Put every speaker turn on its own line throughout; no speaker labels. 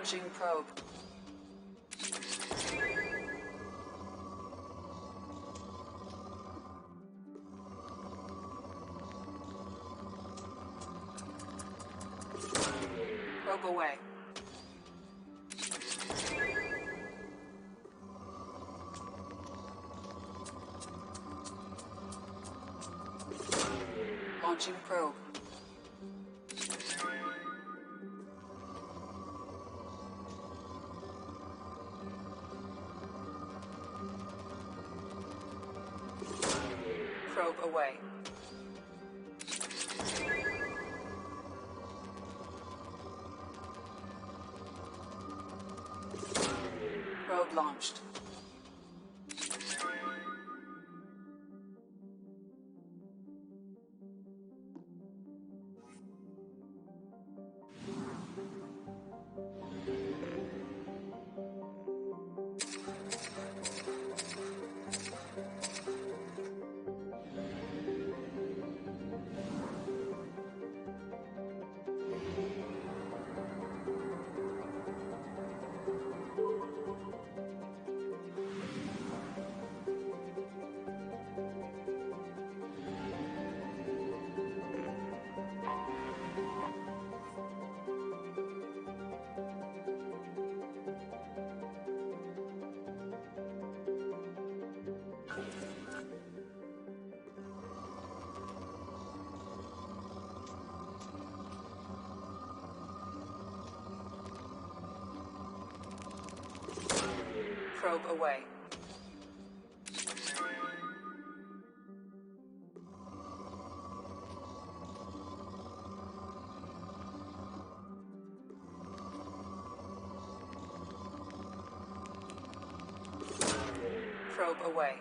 Launching probe. Probe away. Launching probe. Probe away. Probe launched. Probe away. Probe away.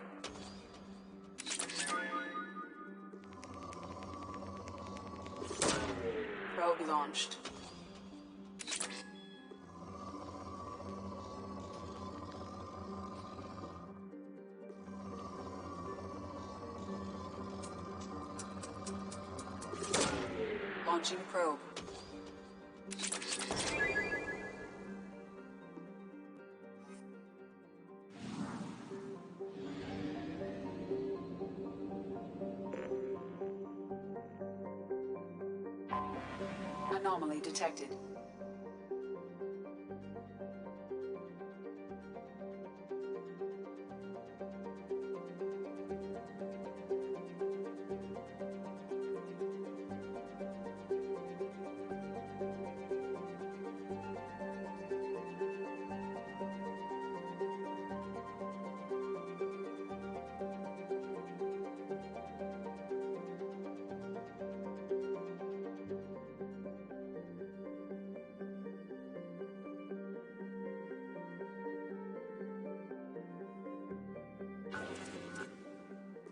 Probe launched. Launching probe. Anomaly detected.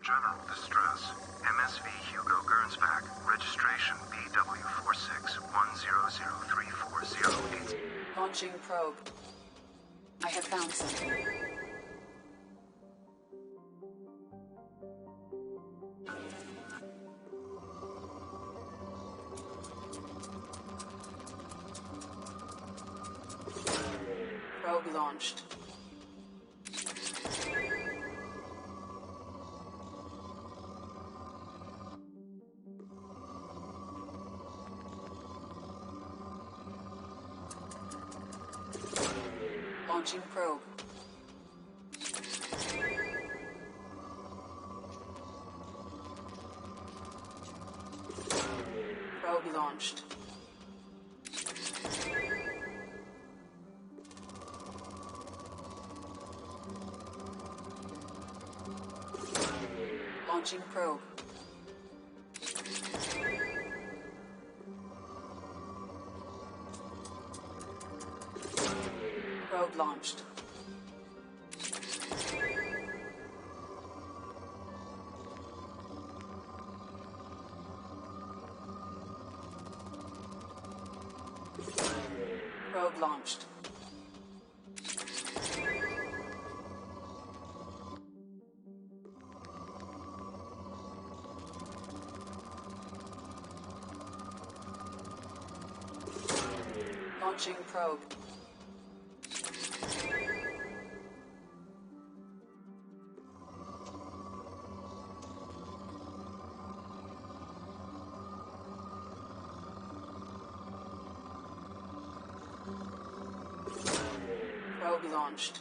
General distress. MSV Hugo Gernsback. Registration BW46100340.
Launching probe. I have found something. Probe launched. Launching probe. Probe launched. Launching probe. Probe launched. Probe launched. Launching probe. I will be launched.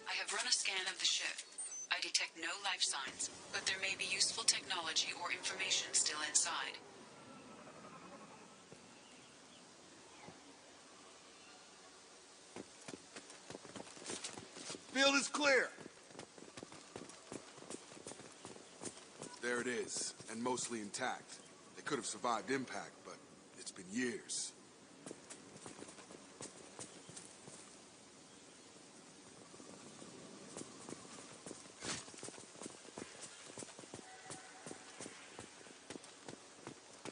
I have run a scan of the ship. I detect no life signs, but there may be useful technology or information still inside.
Field is clear. There it is, and mostly intact. They could have survived impact, but it's been years.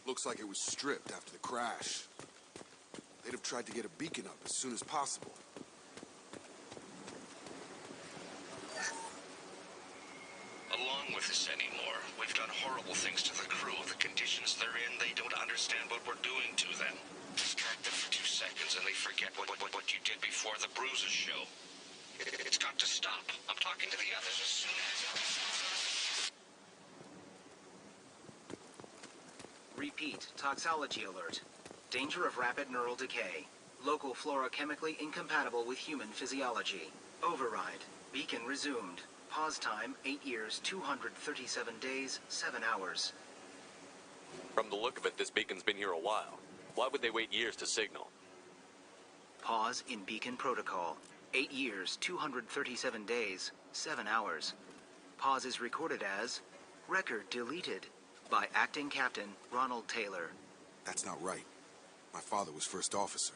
Looks like it was stripped after the crash. They'd have tried to get a beacon up as soon as possible.
Along with this anymore, we've done horrible things to the crew. The conditions they're in, they don't understand what we're doing to them. Distract them for 2 seconds and they forget what you did before the bruises show. It's got to stop. I'm talking to the others as soon as...
Repeat, toxology alert. Danger of rapid neural decay. Local flora chemically incompatible with human physiology. Override. Beacon resumed. Pause time, 8 years, 237 days, 7 hours.
From the look of it, this beacon's been here a while. Why would they wait years to signal?
Pause in beacon protocol. 8 years, 237 days, 7 hours. Pause is recorded as record deleted by Acting Captain Ronald Taylor.
That's not right. My father was first officer.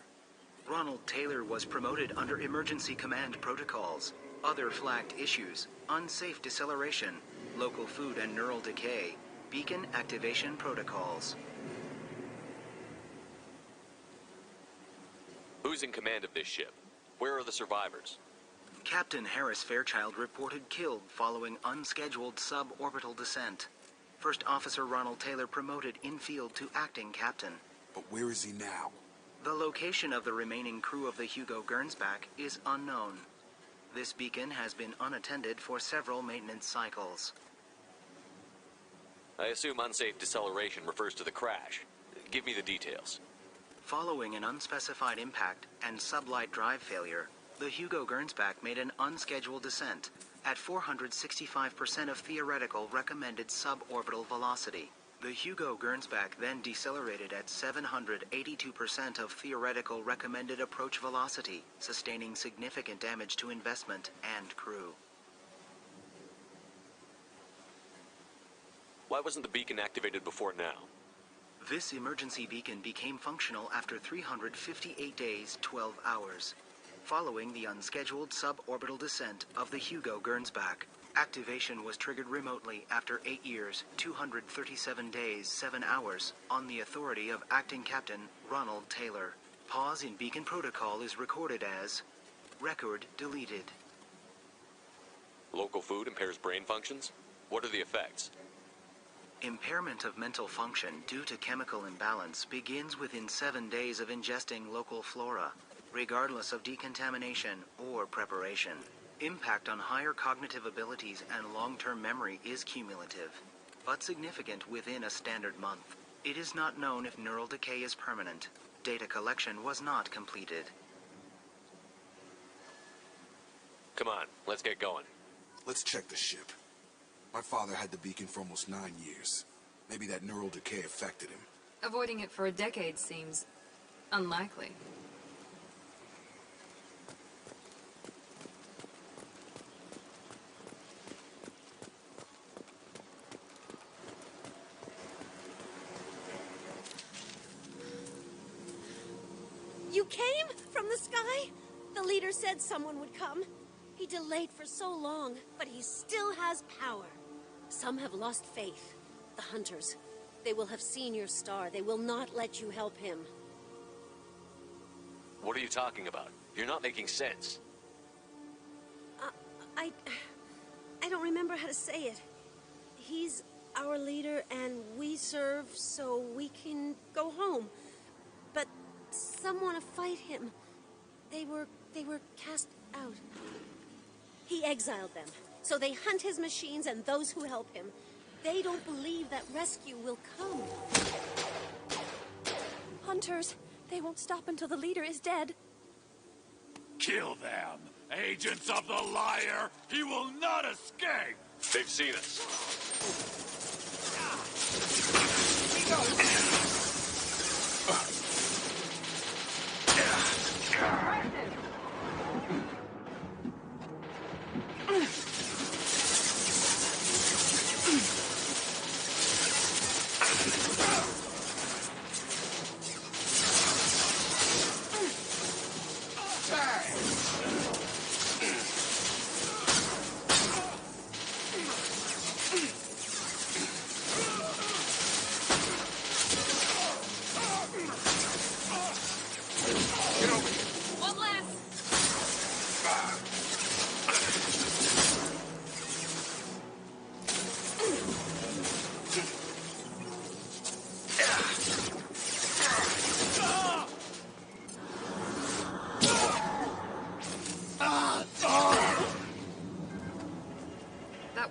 Ronald Taylor was promoted under emergency command protocols. Other flagged issues: unsafe deceleration, local food and neural decay, beacon activation protocols.
Who's in command of this ship? Where are the survivors?
Captain Harris Fairchild reported killed following unscheduled suborbital descent. First Officer Ronald Taylor promoted in-field to acting captain.
But where is he now?
The location of the remaining crew of the Hugo Gernsback is unknown. This beacon has been unattended for several maintenance cycles.
I assume unsafe deceleration refers to the crash. Give me the details.
Following an unspecified impact and sublight drive failure, the Hugo Gernsback made an unscheduled descent at 465% of theoretical recommended suborbital velocity. The Hugo Gernsback then decelerated at 782% of theoretical recommended approach velocity, sustaining significant damage to investment and crew.
Why wasn't the beacon activated before now?
This emergency beacon became functional after 358 days, 12 hours, following the unscheduled suborbital descent of the Hugo Gernsback. Activation was triggered remotely after 8 years, 237 days, 7 hours, on the authority of Acting Captain Ronald Taylor. Pause in beacon protocol is recorded as record deleted.
Local food impairs brain functions? What are the effects?
Impairment of mental function due to chemical imbalance begins within 7 days of ingesting local flora, regardless of decontamination or preparation. Impact on higher cognitive abilities and long-term memory is cumulative, but significant within a standard month. It is not known if neural decay is permanent. Data collection was not completed.
Come on, let's get going.
Let's check the ship. My father had the beacon for almost 9 years. Maybe that neural decay affected him.
Avoiding it for a decade seems unlikely.
You came from the sky? The leader said someone would come. He delayed for so long, but he still has power. Some have lost faith. The hunters. They will have seen your star. They will not let you help him.
What are you talking about? You're not making sense.
I don't remember how to say it. He's our leader and we serve so we can go home. But some want to fight him. They were cast out. He exiled them, so they hunt his machines and those who help him. They don't believe that rescue will come.
Hunters, they won't stop until the leader is dead.
Kill them! Agents of the liar! He will not escape!
They've seen us.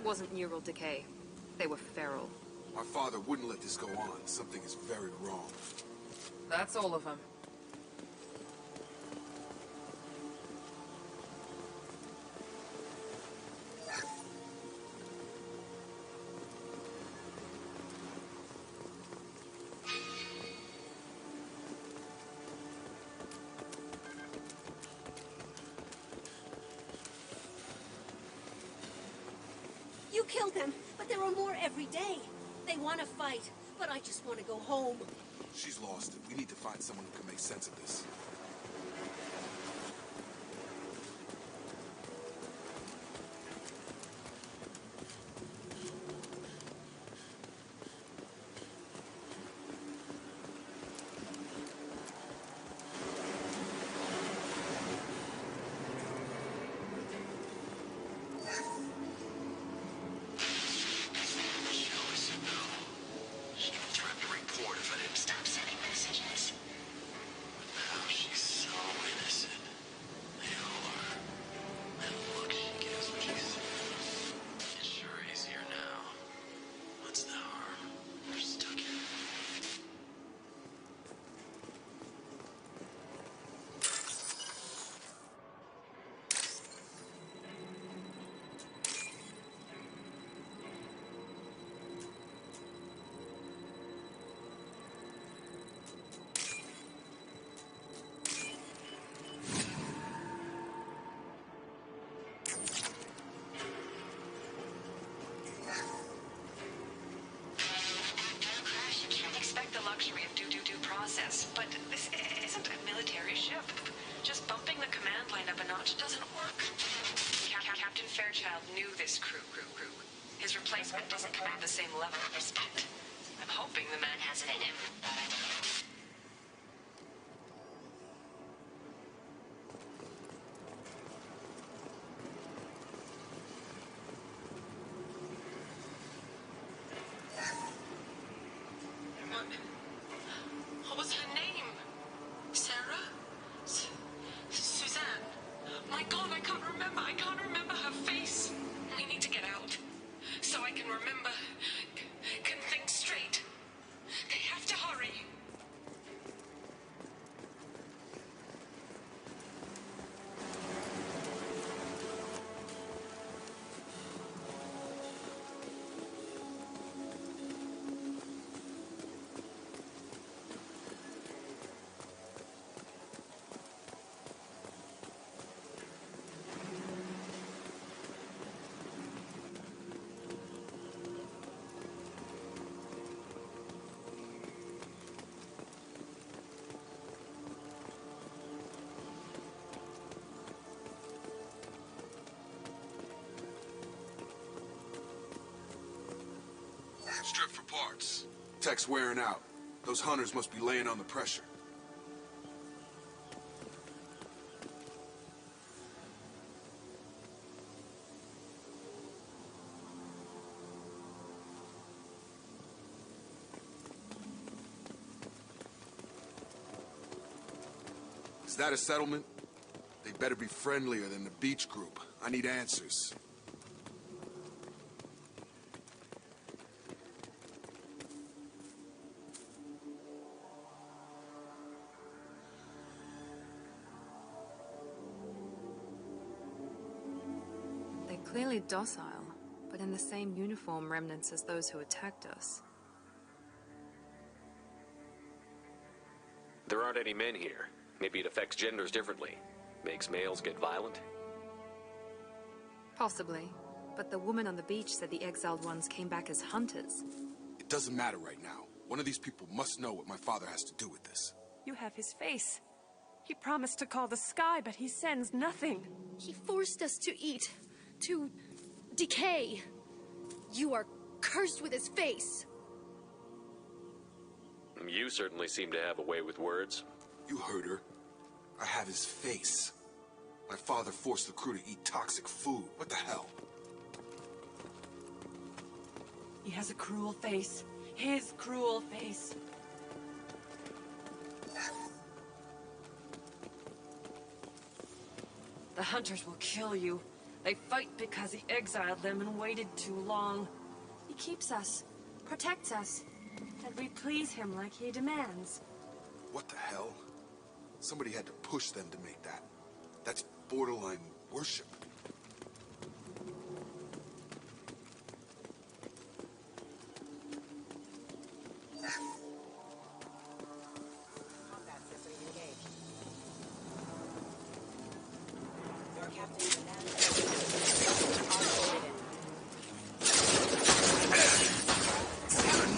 Wasn't neural decay. They were feral.
My father wouldn't let this go on. Something is very wrong.
That's all of them.
You killed them, but there are more every day. They want to fight, but I just want to go home.
She's lost it. We need to find someone who can make sense of this.
But this isn't a military ship. Just bumping the command line up a notch doesn't work. Captain Fairchild knew this crew. His replacement doesn't command the same level of respect. I'm hoping the man has it in him. What was her name? Sarah? Suzanne? My God, I can't remember. I can't remember her face. We need to get out. So I can remember. Can think straight. They have to hurry.
Strip for parts. Tech's wearing out. Those hunters must be laying on the pressure. Is that a settlement? They better be friendlier than the beach group. I need answers.
They're clearly docile, but in the same uniform remnants as those who attacked us.
There aren't any men here. Maybe it affects genders differently. Makes males get violent?
Possibly. But the woman on the beach said the exiled ones came back as hunters.
It doesn't matter right now. One of these people must know what my father has to do with this.
You have his face. He promised to call the sky, but he sends nothing.
He forced us to eat, to decay. You are cursed with his face.
You certainly seem to have a way with words.
You heard her. I have his face. My father forced the crew to eat toxic food. What the hell?
He has a cruel face. His cruel face. The hunters will kill you. They fight because he exiled them and waited too long. He keeps us, protects us, and we please him like he demands.
What the hell? Somebody had to push them to make that. That's borderline worship.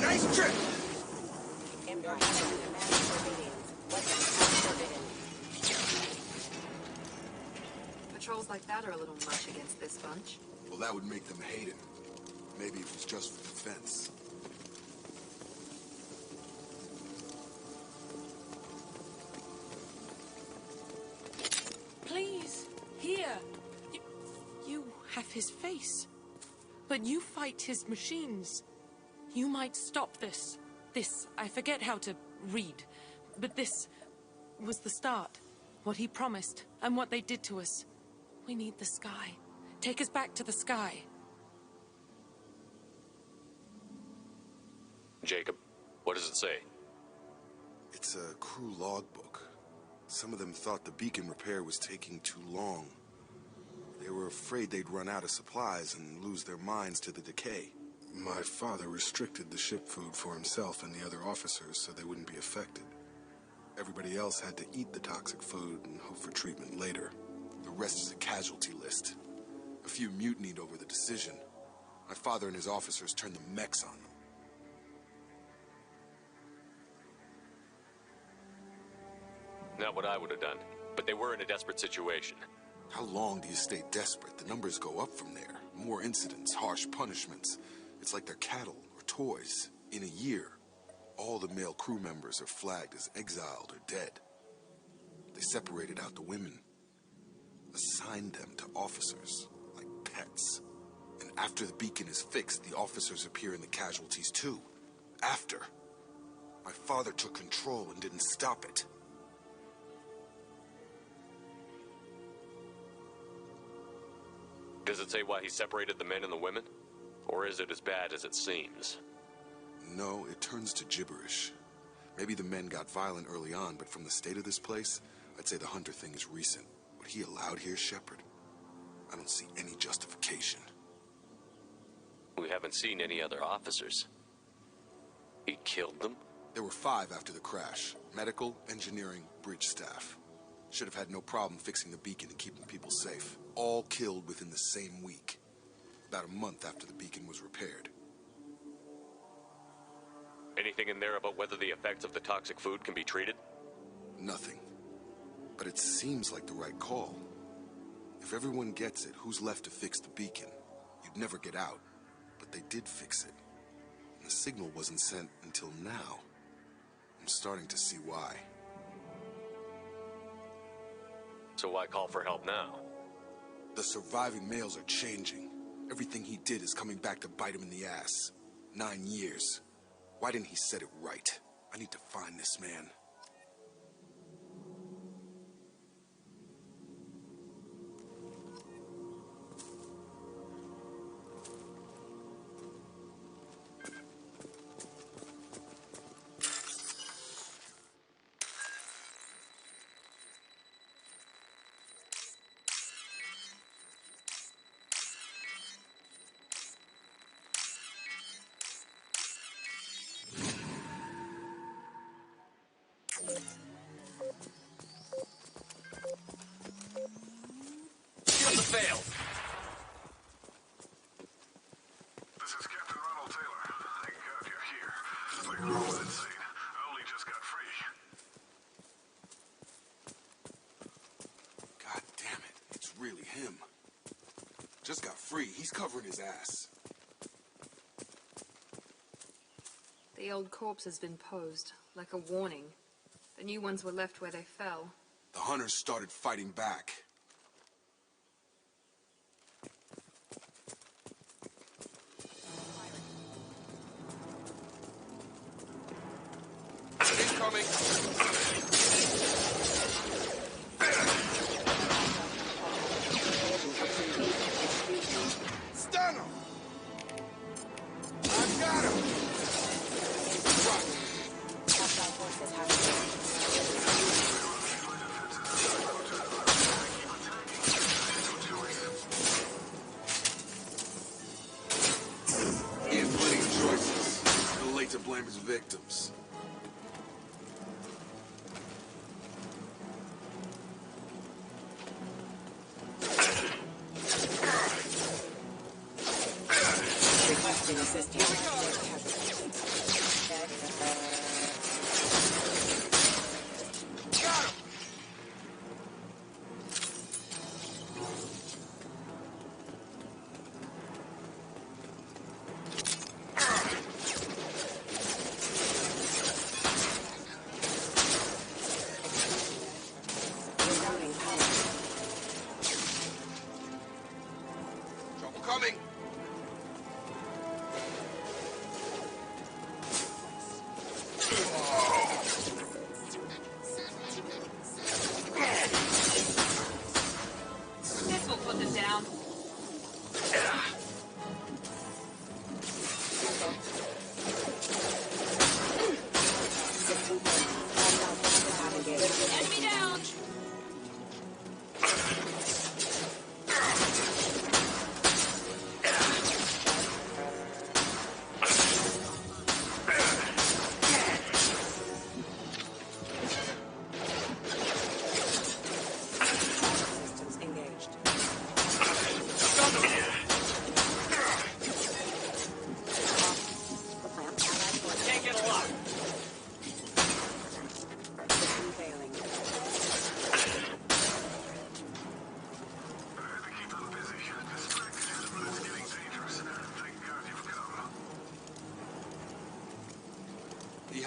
Nice trip!
Patrols like that are a little much against this bunch.
Well, that would make them hate him. Maybe it was just for defense.
Please, here. You have his face. But you fight his machines. You might stop this. This, I forget how to read. But this was the start. What he promised, and what they did to us. We need the sky. Take us back to the sky.
Jacob, what does it say?
It's a crew logbook. Some of them thought the beacon repair was taking too long. They were afraid they'd run out of supplies and lose their minds to the decay. My father restricted the ship food for himself and the other officers so they wouldn't be affected. Everybody else had to eat the toxic food and hope for treatment later. The rest is a casualty list. A few mutinied over the decision. My father and his officers turned the mechs on them.
Not what I would have done, but they were in a desperate situation.
How long do you stay desperate? The numbers go up from there. More incidents, harsh punishments. It's like they're cattle or toys. In a year, all the male crew members are flagged as exiled or dead. They separated out the women, assigned them to officers, like pets. And after the beacon is fixed, the officers appear in the casualties too. After. My father took control and didn't stop it.
Does it say why he separated the men and the women? Or is it as bad as it seems?
No, it turns to gibberish. Maybe the men got violent early on, but from the state of this place, I'd say the Hunter thing is recent. What he allowed here, Shepard, I don't see any justification.
We haven't seen any other officers. He killed them?
There were 5 after the crash. Medical, engineering, bridge staff. Should have had no problem fixing the beacon and keeping people safe. All killed within the same week. About a month after the beacon was repaired.
Anything in there about whether the effects of the toxic food can be treated?
Nothing. But it seems like the right call. If everyone gets it, who's left to fix the beacon? You'd never get out. But they did fix it. And the signal wasn't sent until now. I'm starting to see why.
So why call for help now?
The surviving males are changing. Everything he did is coming back to bite him in the ass. 9 years. Why didn't he set it right? I need to find this man.
Fail.
This is Captain Ronald Taylor. Thank God you're here. My crew was insane. I only just got free.
God damn it. It's really him. Just got free. He's covering his ass.
The old corpse has been posed, like a warning. The new ones were left where they fell.
The hunters started fighting back. Incoming! Stun him! I've got him! He had plenty of choices. Too late to blame his victims. Coming!
This will put them down. Enemy down!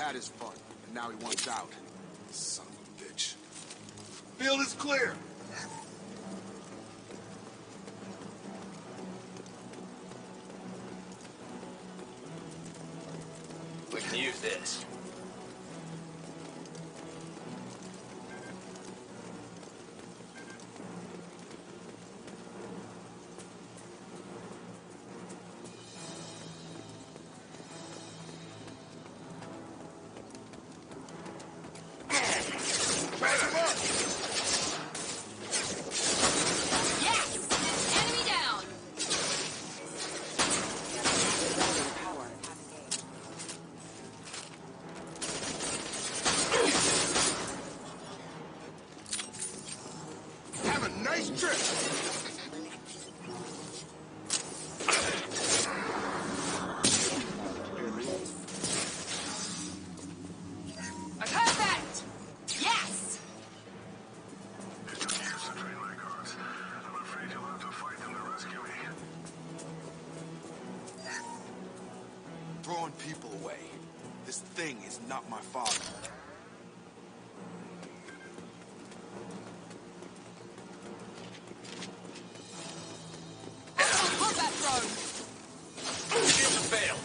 had his fun, and now he wants out. Son of a bitch.
Field is clear.
We can use this.
Throwing people away. This thing is not my father.
Combat drone!
Shield to fail.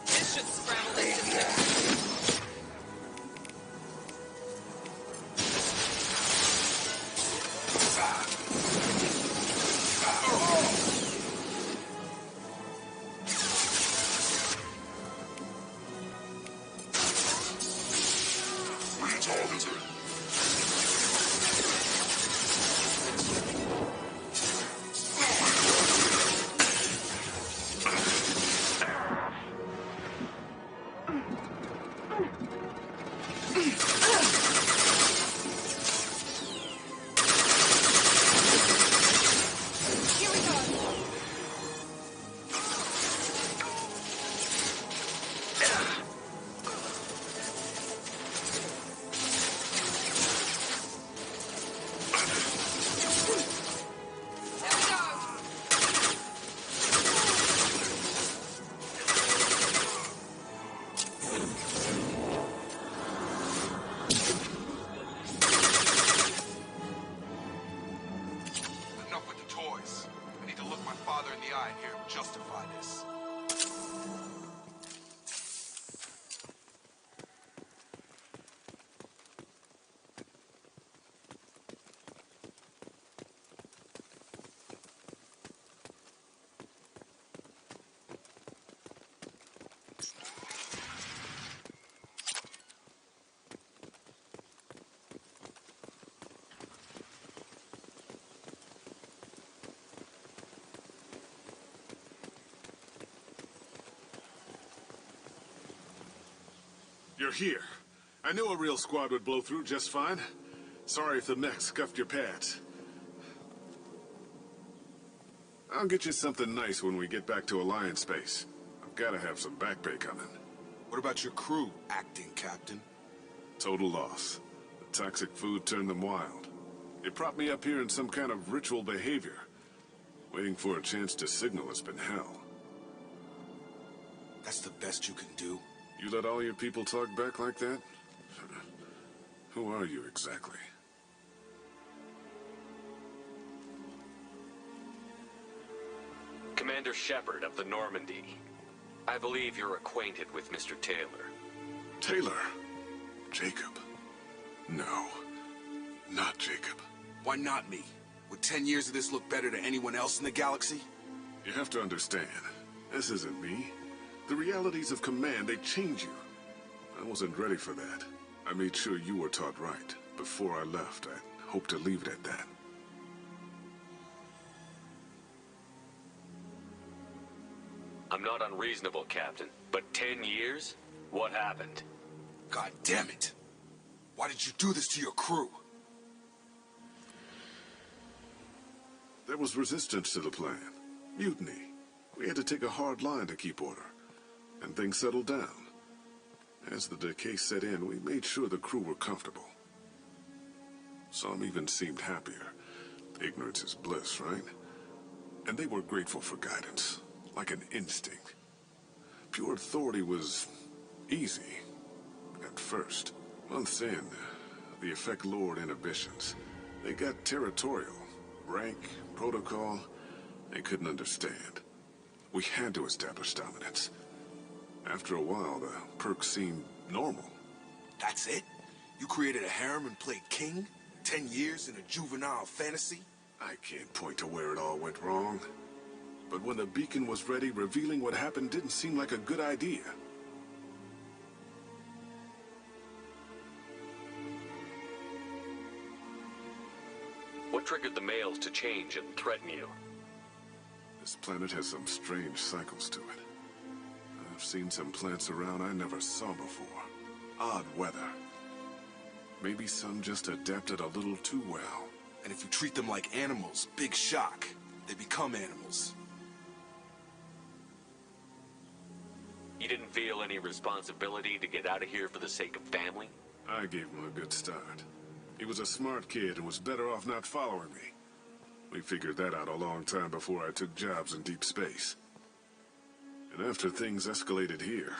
This should scramble the system.
Enough with the toys. I need to look my father in the eye and hear him justify this.
You're here. I knew a real squad would blow through just fine. Sorry if the mech scuffed your pads. I'll get you something nice when we get back to Alliance space. I've got to have some back pay coming.
What about your crew, acting captain?
Total loss. The toxic food turned them wild. It propped me up here in some kind of ritual behavior. Waiting for a chance to signal has been hell.
That's the best you can do?
You let all your people talk back like that? Who are you exactly?
Commander Shepard of the Normandy. I believe you're acquainted with Mr. Taylor.
Taylor? Jacob? No. Not Jacob.
Why not me? Would 10 years of this look better to anyone else in the galaxy?
You have to understand, this isn't me. The realities of command, they change you. I wasn't ready for that. I made sure you were taught right. Before I left, I hoped to leave it at that.
I'm not unreasonable, Captain, but 10 years? What happened?
God damn it! Why did you do this to your crew?
There was resistance to the plan. Mutiny. We had to take a hard line to keep order, and things settled down. As the decay set in, we made sure the crew were comfortable. Some even seemed happier. Ignorance is bliss, right? And they were grateful for guidance, like an instinct. Pure authority was easy, at first. Months in, the effect lowered inhibitions. They got territorial. Rank, protocol, they couldn't understand. We had to establish dominance. After a while, the perks seemed normal.
That's it? You created a harem and played king? 10 years in a juvenile fantasy?
I can't point to where it all went wrong. But when the beacon was ready, revealing what happened didn't seem like a good idea.
What triggered the males to change and threaten you?
This planet has some strange cycles to it. I've seen some plants around I never saw before. Odd weather. Maybe some just adapted a little too well.
And if you treat them like animals, big shock. They become animals.
You didn't feel any responsibility to get out of here for the sake of family?
I gave him a good start. He was a smart kid and was better off not following me. We figured that out a long time before I took jobs in deep space. And after things escalated here,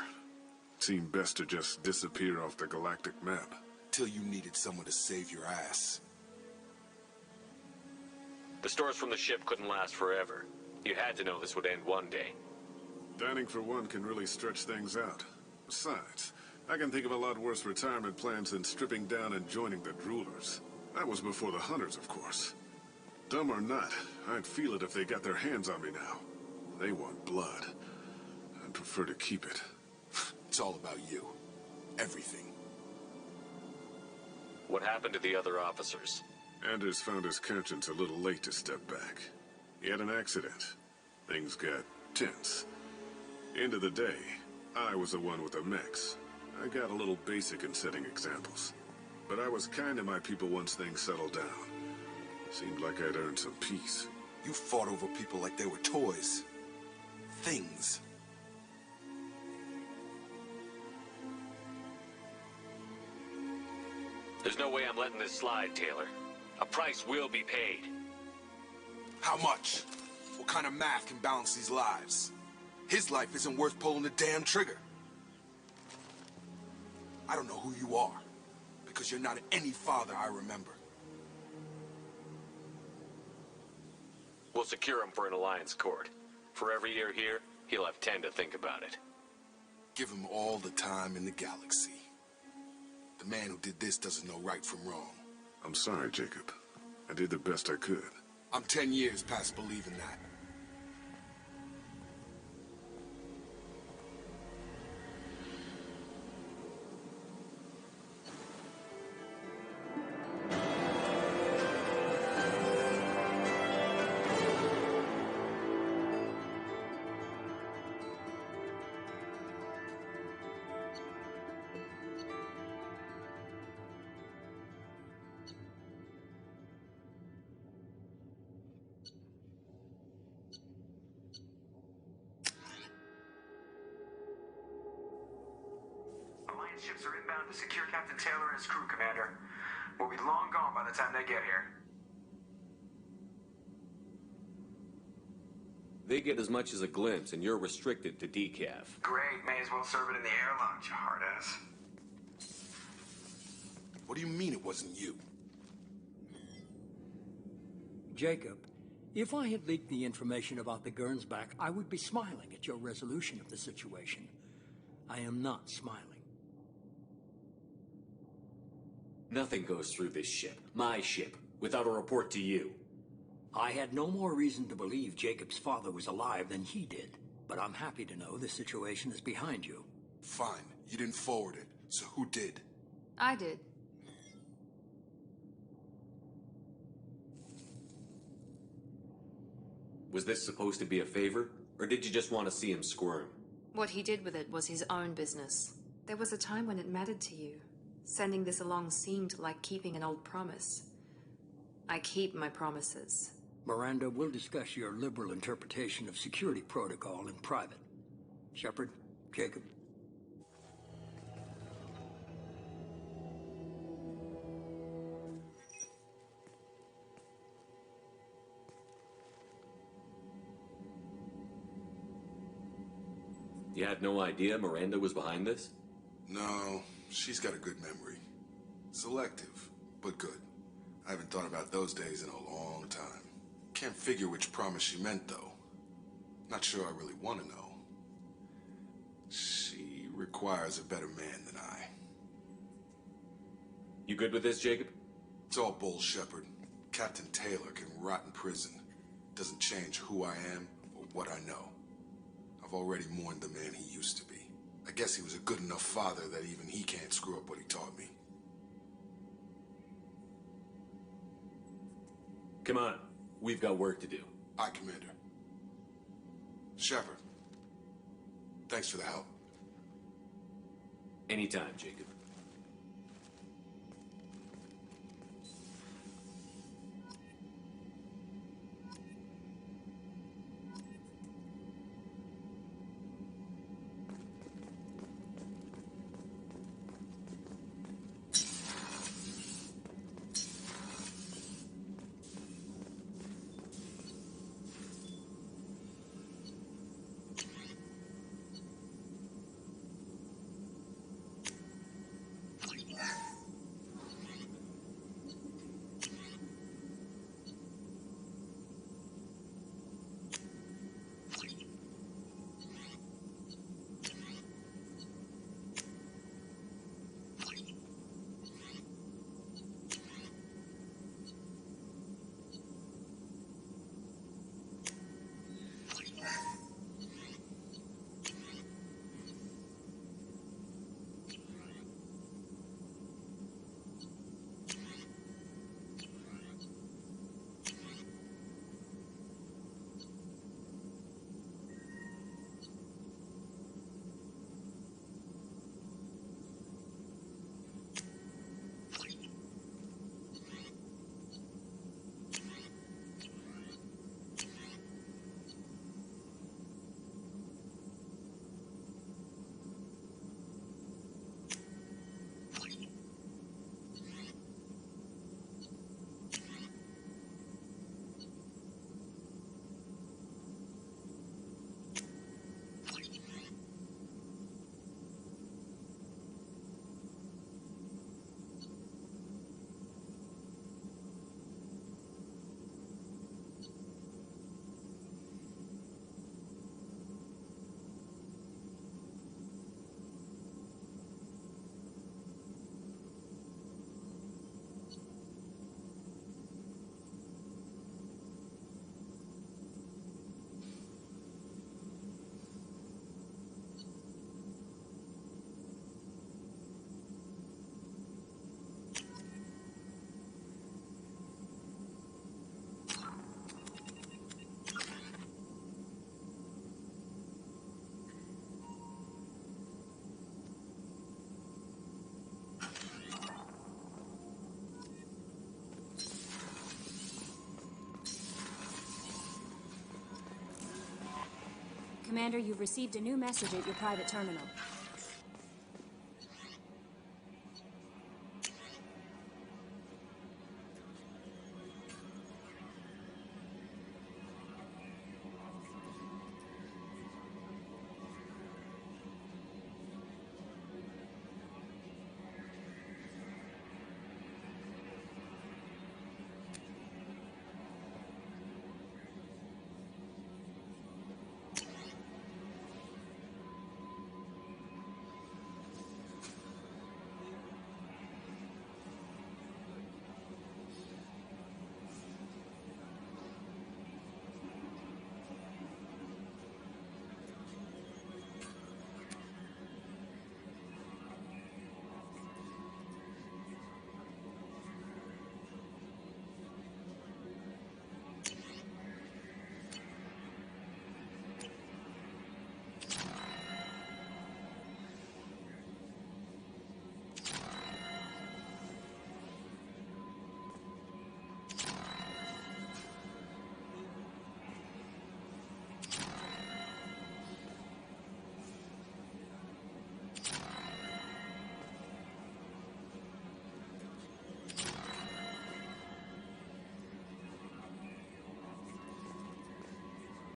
it seemed best to just disappear off the galactic map.
Till you needed someone to save your ass.
The stores from the ship couldn't last forever. You had to know this would end one day.
Dining for one can really stretch things out. Besides, I can think of a lot worse retirement plans than stripping down and joining the Droolers. That was before the Hunters, of course. Dumb or not, I'd feel it if they got their hands on me now. They want blood. I'd prefer to keep it.
It's all about you. Everything.
What happened to the other officers?
Anders found his conscience a little late to step back. He had an accident. Things got tense. End of the day, I was the one with the mechs. I got a little basic in setting examples. But I was kind to my people once things settled down. Seemed like I'd earned some peace.
You fought over people like they were toys. Things.
There's no way I'm letting this slide, Taylor. A price will be paid.
How much? What kind of math can balance these lives? His life isn't worth pulling the damn trigger. I don't know who you are, because you're not any father I remember.
We'll secure him for an alliance court. For every year here, he'll have 10 to think about it.
Give him all the time in the galaxy. The man who did this doesn't know right from wrong.
I'm sorry, Jacob. I did the best I could.
I'm 10 years past believing that.
Ships are inbound to secure Captain Taylor and his crew, Commander. We'll be long gone by the time they get here.
They get as much as a glimpse, and you're restricted to decaf.
Great, may as well serve it in the air lounge, you hard ass.
What do you mean it wasn't you?
Jacob, if I had leaked the information about the Gernsback, I would be smiling at your resolution of the situation. I am not smiling.
Nothing goes through this ship, my ship, without a report to you.
I had no more reason to believe Jacob's father was alive than he did, but I'm happy to know the situation is behind you.
Fine, you didn't forward it, so who did?
I did.
Was this supposed to be a favor, or did you just want to see him squirm?
What he did with it was his own business. There was a time when it mattered to you. Sending this along seemed like keeping an old promise. I keep my promises.
Miranda, we'll discuss your liberal interpretation of security protocol in private. Shepard, Jacob.
You had no idea Miranda was behind this?
No, she's got a good memory. Selective, but good. I haven't thought about those days in a long time. Can't figure which promise she meant, though. Not sure I really want to know. She requires a better man than I.
You good with this, Jacob?
It's all bull, Shepard. Captain Taylor can rot in prison. Doesn't change who I am or what I know. I've already mourned the man he used to be. I guess he was a good enough father that even he can't screw up what he taught me.
Come on. We've got work to do.
Aye, Commander. Shepard. Thanks for the help.
Anytime, Jacob.
Commander, you've received a new message at your private terminal.